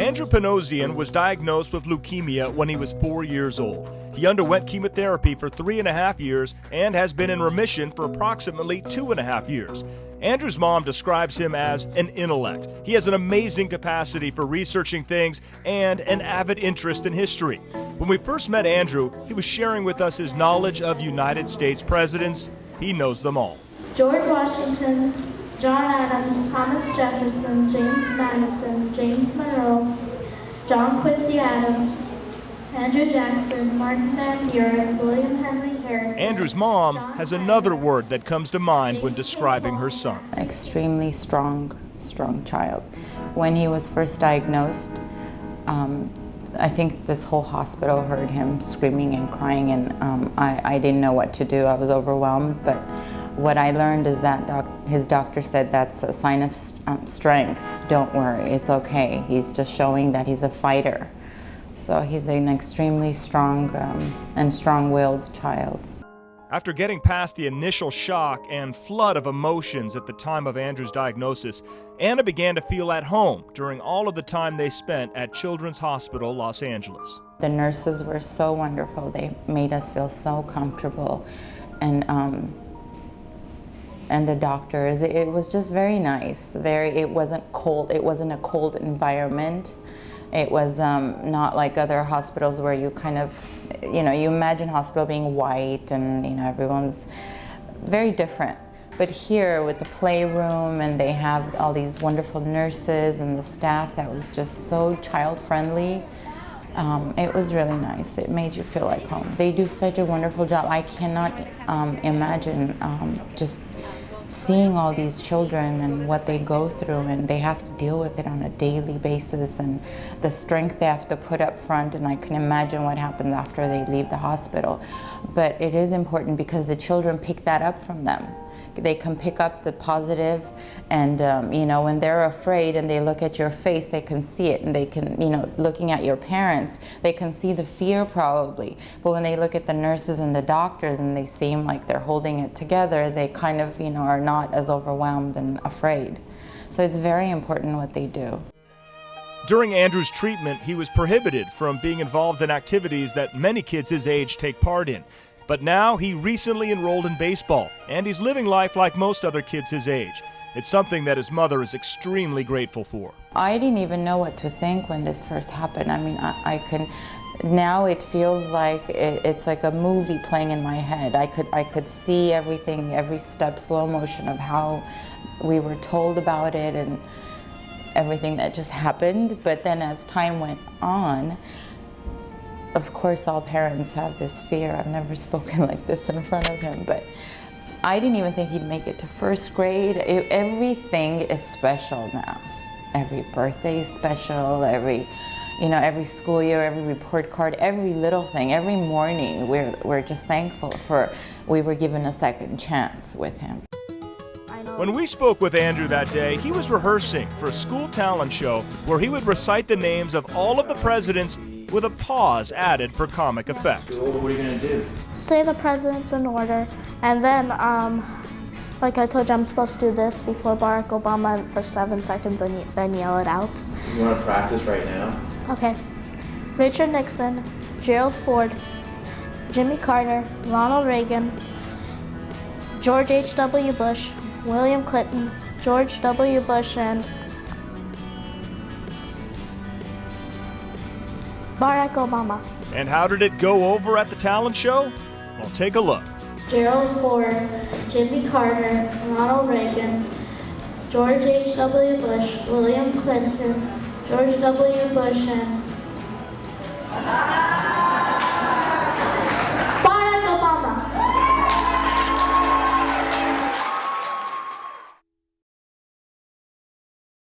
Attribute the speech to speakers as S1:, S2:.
S1: Andrew Panossian was diagnosed with leukemia when he was 4 years old. He underwent chemotherapy for 3.5 years and has been in remission for approximately 2.5 years. Andrew's mom describes him as an intellect. He has an amazing capacity for researching things and an avid interest in history. When we first met Andrew, he was sharing with us his knowledge of United States presidents. He knows them all.
S2: George Washington, John Adams, Thomas Jefferson, James Madison, James Monroe, John Quincy Adams, Andrew Jackson, Martin Van Buren, William Henry Harrison.
S1: Andrew's mom has another word that comes to mind when describing her son.
S3: Extremely strong child. When he was first diagnosed, I think this whole hospital heard him screaming and crying, and I didn't know what to do. I was overwhelmed, but what I learned is that his doctor said that's a sign of strength. Don't worry, it's okay. He's just showing that he's a fighter. So he's an extremely strong and strong-willed child.
S1: After getting past the initial shock and flood of emotions at the time of Andrew's diagnosis, Anna began to feel at home during all of the time they spent at Children's Hospital, Los Angeles.
S3: The nurses were so wonderful. They made us feel so comfortable. And the doctors, it was just very nice. It wasn't cold. It wasn't a cold environment. It was not like other hospitals where you kind of, you imagine hospital being white and, everyone's very different. But here with the playroom, and they have all these wonderful nurses and the staff that was just so child-friendly, it was really nice. It made you feel like home. They do such a wonderful job. I cannot imagine just seeing all these children and what they go through, and they have to deal with it on a daily basis, and the strength they have to put up front, and I can imagine what happens after they leave the hospital. But it is important because the children pick that up from them. They can pick up the positive, and when they're afraid and they look at your face, they can see it, and they can, looking at your parents, they can see the fear probably. But when they look at the nurses and the doctors and they seem like they're holding it together, they kind of, are not as overwhelmed and afraid. So it's very important what they do.
S1: During Andrew's treatment, he was prohibited from being involved in activities that many kids his age take part in. But now he recently enrolled in baseball, and he's living life like most other kids his age. It's something that his mother is extremely grateful for.
S3: I didn't even know what to think when this first happened. I mean, now it feels like it's like a movie playing in my head. I could see everything, every step, slow motion of how we were told about it and everything that just happened. But then as time went on, of course, all parents have this fear. I've never spoken like this in front of him, but I didn't even think he'd make it to first grade. Everything is special now. Every birthday is special, every school year, every report card, every little thing, every morning, we're just thankful for we were given a second chance with him.
S1: When we spoke with Andrew that day, he was rehearsing for a school talent show where he would recite the names of all of the presidents with a pause added for comic effect.
S4: So what are you going to do?
S2: Say the presidents in order, and then, like I told you, I'm supposed to do this before Barack Obama for 7 seconds and then yell it out.
S4: You want to practice right now?
S2: Okay. Richard Nixon, Gerald Ford, Jimmy Carter, Ronald Reagan, George H.W. Bush, William Clinton, George W. Bush, and Barack Obama.
S1: And how did it go over at the talent show? Well, take a look.
S2: Gerald Ford, Jimmy Carter, Ronald Reagan, George H.W. Bush, William Clinton, George W. Bush, and